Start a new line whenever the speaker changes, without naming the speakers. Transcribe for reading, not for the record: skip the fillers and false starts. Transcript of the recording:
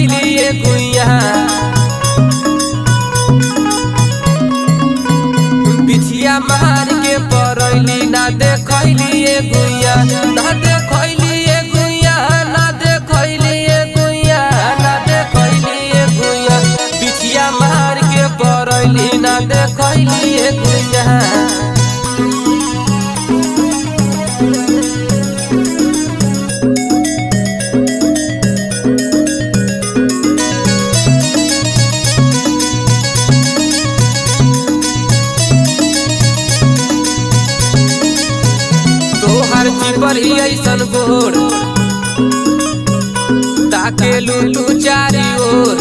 देखैलिए गुइया बिछिया मार के परैली ना देखैलिए गुइया ना देखैलिए गुइया ना देखैलिए गुइया ना देखैलिए गुइया बिछिया मार के परैली ना देखैलिए गुइया। तोहर चिपर ही ऐसन गोर ताके लू चारी ओर